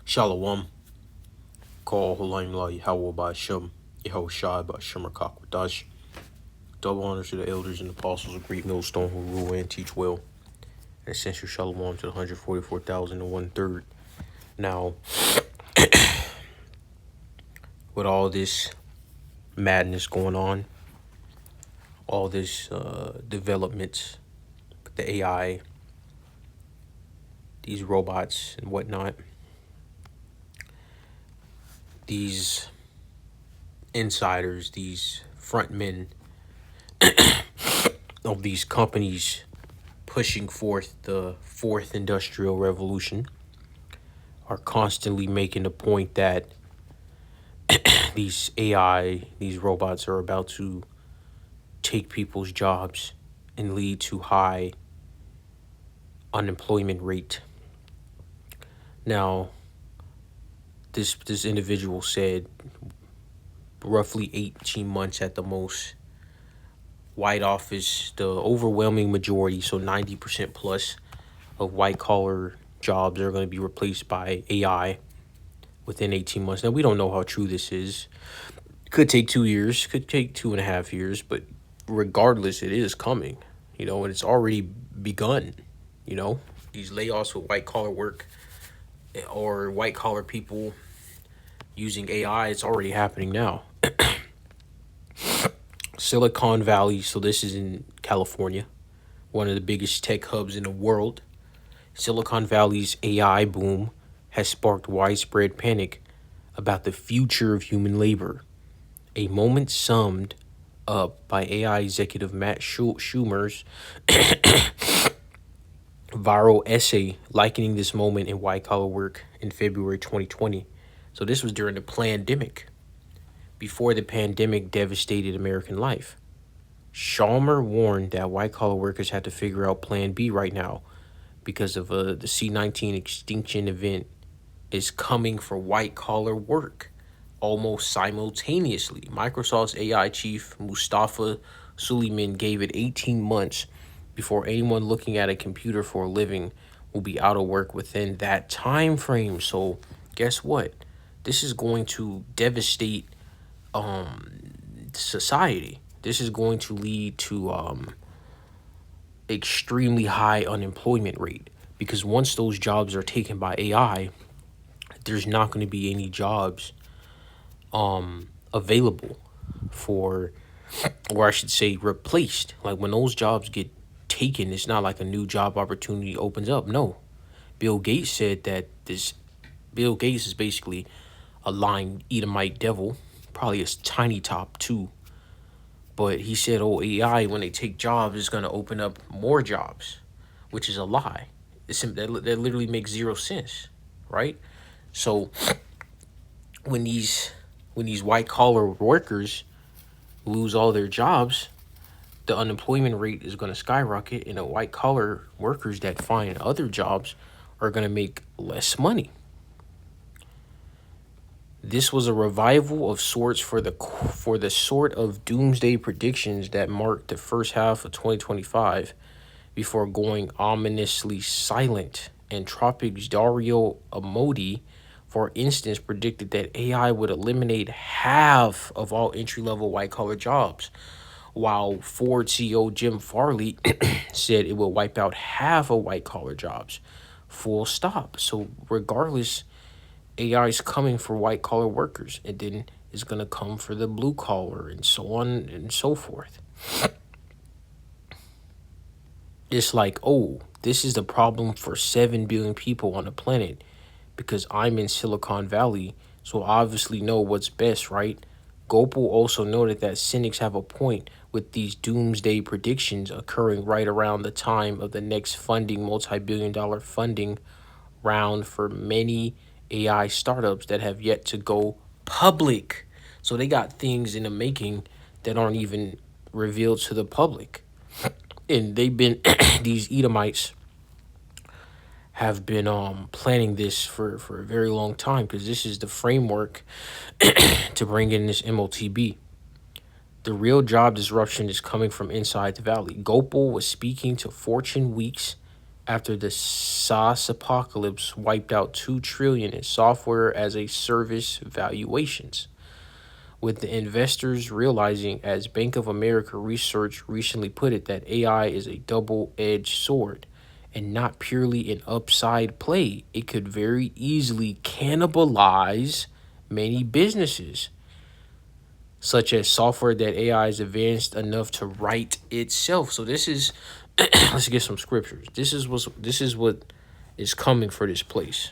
Shalom. Call Hulaim La Yahweh by Shem, Yehoshai by Shemer Kakwadash. Double honor to the elders and apostles of Great Millstone who rule and teach well. And essential shalom to the 144,001 Now, with all this madness going on, all this developments, the AI, these robots and whatnot, these insiders, these front men of these companies pushing forth the fourth industrial revolution are constantly making the point that these AI, these robots are about to take people's jobs and lead to high unemployment rate. Now, this individual said roughly 18 months at the most. White office, the overwhelming majority, so 90% plus of white collar jobs are going to be replaced by AI within 18 months. Now, we don't know how true this is. Could take 2 years, could take 2.5 years, but regardless, it is coming, and it's already begun. These layoffs with white collar work or white collar people using AI, it's already happening now. Silicon Valley, so this is in California, one of the biggest tech hubs in the world. Silicon Valley's AI boom has sparked widespread panic about the future of human labor. A moment summed up by AI executive Matt Schumer's viral essay likening this moment in white-collar work in February 2020. So this was during the pandemic, before the pandemic devastated American life. Schumer warned that white-collar workers had to figure out Plan B right now because of the C-19 extinction event is coming for white-collar work almost simultaneously. Microsoft's AI chief Mustafa Suleyman gave it 18 months before anyone looking at a computer for a living will be out of work within that time frame. So guess what? This is going to devastate society. This is going to lead to extremely high unemployment rate, because once those jobs are taken by AI, there's not going to be any jobs available for, or I should say replaced. Like when those jobs get taken, it's not like a new job opportunity opens up. No. Bill Gates said that Bill Gates is basically a lying Edomite devil, probably a tiny top too. But he said, AI, when they take jobs, is going to open up more jobs, which is a lie. That literally makes zero sense, right? So when these white collar workers lose all their jobs, the unemployment rate is going to skyrocket, and the white collar workers that find other jobs are going to make less money. This was a revival of sorts for the sort of doomsday predictions that marked the first half of 2025 before going ominously silent. Entropic's Dario Amodi, for instance, predicted that AI would eliminate half of all entry-level white-collar jobs, while Ford CEO Jim Farley said it will wipe out half of white-collar jobs. Full stop. So regardless, AI is coming for white-collar workers, and then it's going to come for the blue-collar, and so on and so forth. It's like, this is the problem for 7 billion people on the planet, because I'm in Silicon Valley, so I obviously know what's best, right? Gopal also noted that cynics have a point with these doomsday predictions occurring right around the time of the next multi-billion-dollar funding round for many AI startups that have yet to go public. So they got things in the making that aren't even revealed to the public. And they've been, these Edomites have been planning this for a very long time, because this is the framework to bring in this MOTB. The real job disruption is coming from inside the valley. Gopal was speaking to Fortune Week's after the SaaS apocalypse wiped out 2 trillion in software as a service valuations, with the investors realizing, as Bank of America research recently put it, that AI is a double-edged sword and not purely an upside play. It could very easily cannibalize many businesses, such as software that AI is advanced enough to write itself. So this is let's get some scriptures. This is what is coming for this place.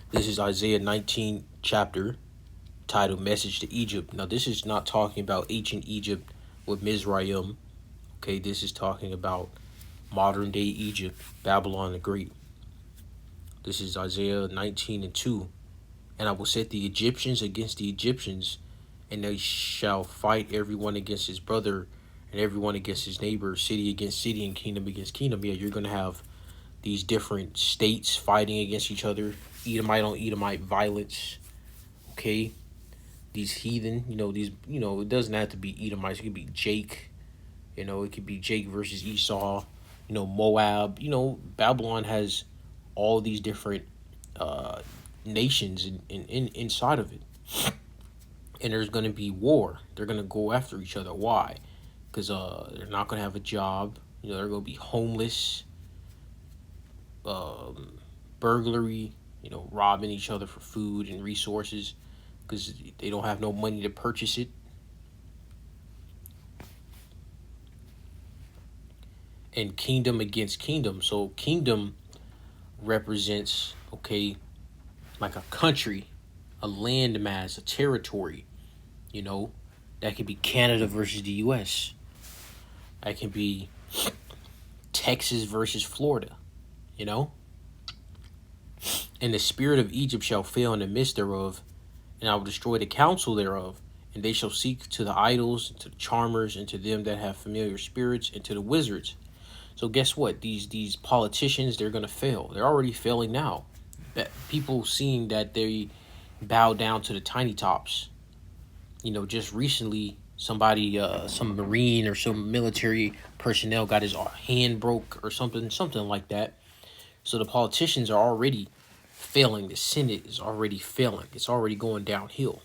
This is Isaiah 19 chapter, titled Message to Egypt. Now this is not talking about ancient Egypt with Mizraim. Okay, this is talking about modern day Egypt, Babylon the Great. This is Isaiah 19 and 2. And I will set the Egyptians against the Egyptians, and they shall fight everyone against his brother, and everyone against his neighbor, city against city, and kingdom against kingdom. Yeah, you're going to have these different states fighting against each other. Edomite on Edomite violence. Okay. These heathen, it doesn't have to be Edomites. It could be Jake. It could be Jake versus Esau. Moab. Babylon has all these different uh, nations inside of it. And there's going to be war. They're going to go after each other. Why? Because they're not going to have a job. They're going to be homeless, um, burglary, robbing each other for food and resources because they don't have no money to purchase it. And kingdom against kingdom. So kingdom represents, okay, like a country, a landmass, a territory, you know. That could be Canada versus the US. That can be Texas versus Florida, you know. And the spirit of Egypt shall fail in the midst thereof, and I will destroy the counsel thereof. And they shall seek to the idols, and to the charmers, and to them that have familiar spirits, and to the wizards. So guess what? These politicians, they're gonna fail. They're already failing now. People seeing that they bow down to the tiny tops. Just recently, somebody, some Marine or some military personnel got his hand broke or something like that. So the politicians are already failing. The Senate is already failing. It's already going downhill.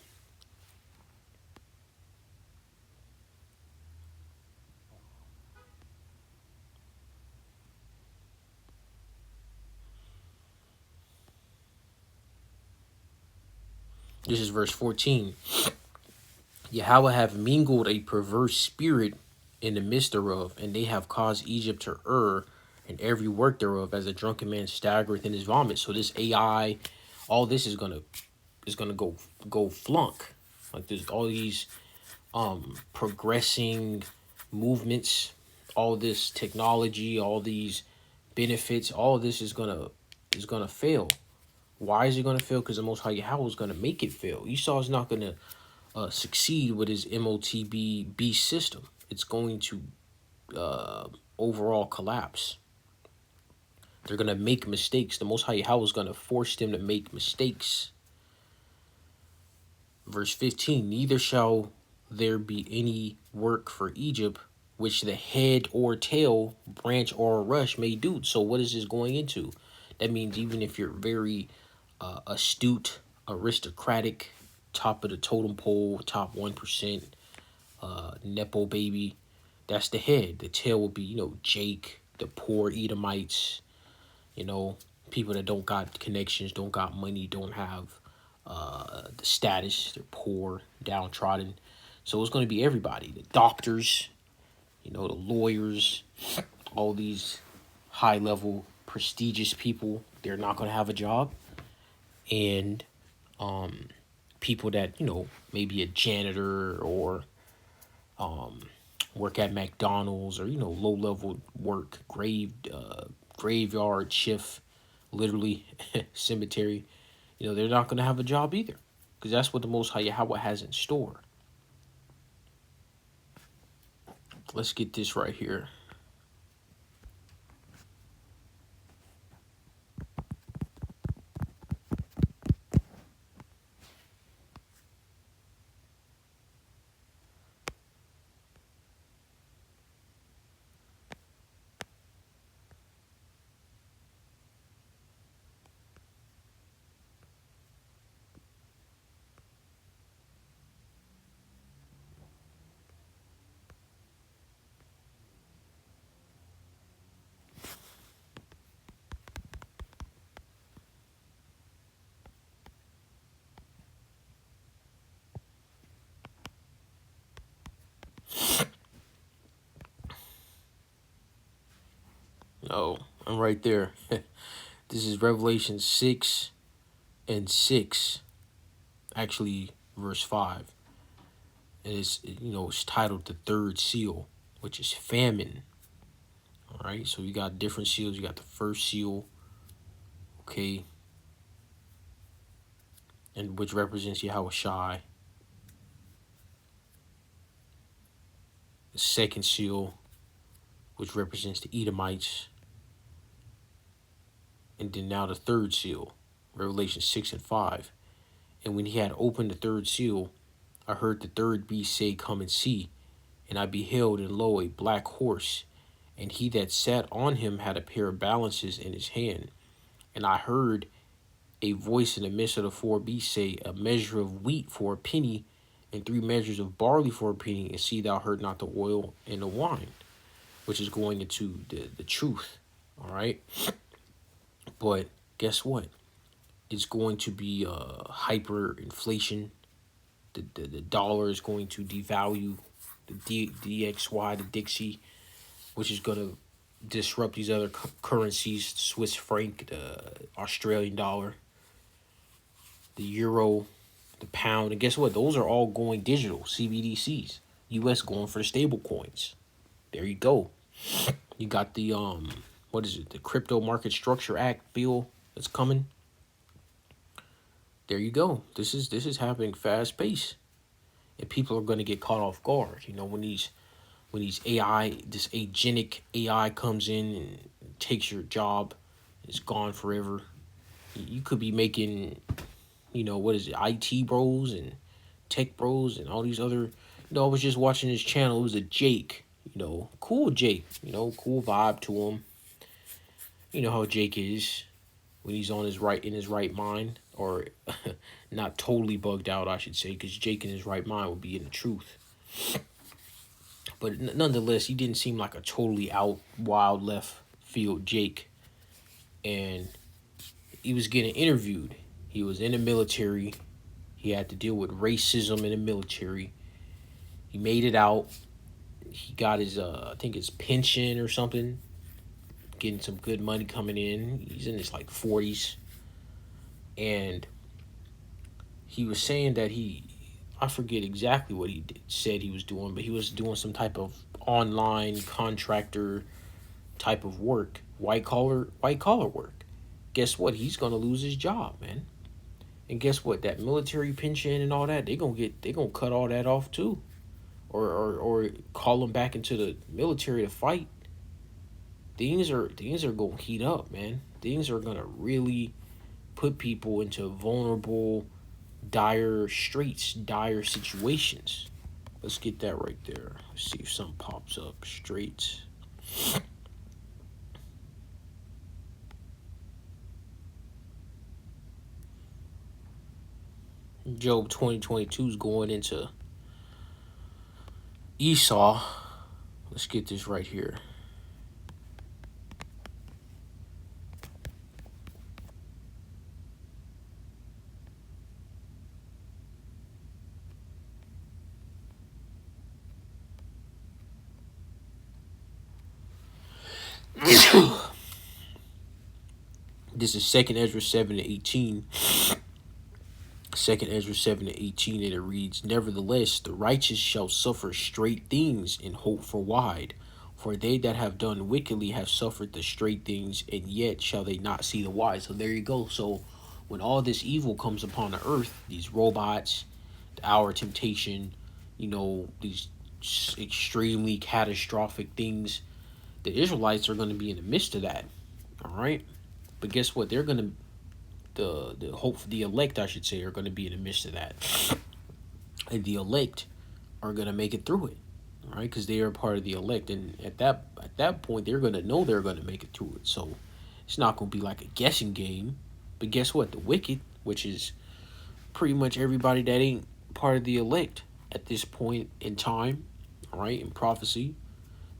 This is verse 14. Yahweh have mingled a perverse spirit in the midst thereof, and they have caused Egypt to err in every work thereof, as a drunken man staggereth in his vomit. So this AI, all this is gonna go flunk. Like there's all these progressing movements, all this technology, all these benefits, all of this is gonna fail. Why is it gonna fail? Because the Most High Yahweh is gonna make it fail. Esau is not gonna succeed with his MOTB beast system. It's going to overall collapse. They're gonna make mistakes. The Most High Yahweh is gonna force them to make mistakes. Verse 15, neither shall there be any work for Egypt which the head or tail, branch or rush may do. So what is this going into? That means even if you're very astute, aristocratic, top of the totem pole, top 1%, Nepo baby, that's the head. The tail will be, Jake, the poor Edomites, you know, people that don't got connections, don't got money, don't have the status, they're poor, downtrodden. So it's going to be everybody, the doctors, the lawyers, all these high level prestigious people, they're not going to have a job. And people that, maybe a janitor or work at McDonald's or low level work, graveyard shift, literally cemetery. They're not gonna have a job either, because that's what the Most High Yahweh has in store. Let's get this right here. Oh, I'm right there. This is Revelation 6:6, actually verse 5. And it's titled the third seal, which is famine. All right, so you got different seals. You got the first seal, okay, and which represents Yahweh Shai. The second seal, which represents the Edomites. And then now the third seal, Revelation 6:5. And when he had opened the third seal, I heard the third beast say, Come and see. And I beheld, and lo, a black horse, and he that sat on him had a pair of balances in his hand. And I heard a voice in the midst of the four beasts say, A measure of wheat for a penny, and 3 measures of barley for a penny, and see thou hurt not the oil and the wine, which is going into the truth. All right. But guess what? It's going to be hyperinflation. The dollar is going to devalue, the DXY, the Dixie, which is going to disrupt these other currencies: Swiss franc, the Australian dollar, the euro, the pound. And guess what? Those are all going digital, CBDCs. US going for the stable coins. There you go. You got the what is it? The Crypto Market Structure Act bill that's coming. There you go. This is happening fast pace, and people are going to get caught off guard. When these AI, this agentic AI comes in and takes your job, it's gone forever. You could be making, what is it, IT bros and tech bros and all these other. I was just watching his channel. It was a Jake. Cool Jake. Cool vibe to him. You know how Jake is when he's in his right mind, or not totally bugged out, I should say, because Jake in his right mind would be in the truth. But nonetheless, he didn't seem like a totally out, wild left field Jake. And he was getting interviewed. He was in the military. He had to deal with racism in the military. He made it out. He got his, I think his pension or something. Getting some good money coming in. He's in his 40s. And he was saying that I forget exactly what he said he was doing, but he was doing some type of online contractor type of work, white collar work. Guess what? He's gonna lose his job, man. And guess what? That military pension and all that, they gonna cut all that off too, or call him back into the military to fight. Things are gonna heat up, man. Things are gonna really put people into vulnerable, dire straits, dire situations. Let's get that right there. Let's see if something pops up. Straits. Job 2022 is going into Esau. Let's get this right here. This is 2nd Ezra 7:18. Second Ezra 7:18, and it reads, "Nevertheless, the righteous shall suffer straight things and hope for wide. For they that have done wickedly have suffered the straight things, and yet shall they not see the wide." So there you go. So when all this evil comes upon the earth, these robots, the hour temptation, these extremely catastrophic things, the Israelites are going to be in the midst of that. All right. But guess what? They're going to the elect, I should say, are going to be in the midst of that, and the elect are going to make it through it, all right, because they are part of the elect, and at that point they're going to know they're going to make it through it. So it's not going to be like a guessing game. But guess what? The wicked, which is pretty much everybody that ain't part of the elect at this point in time, all right, in prophecy,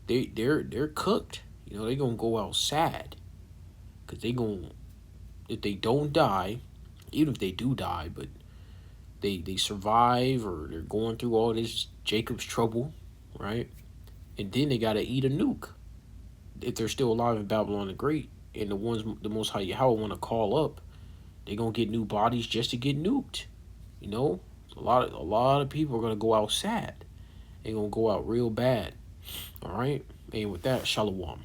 they're cooked. They're gonna go out sad, because they gonna, if they don't die, even if they do die, but they survive, or they're going through all this Jacob's trouble, right? And then they gotta eat a nuke if they're still alive in Babylon the Great. And the ones the Most High Yahweh want to call up, they gonna get new bodies just to get nuked. You know, a lot of people are gonna go out sad. They gonna go out real bad. All right. And with that, shalom.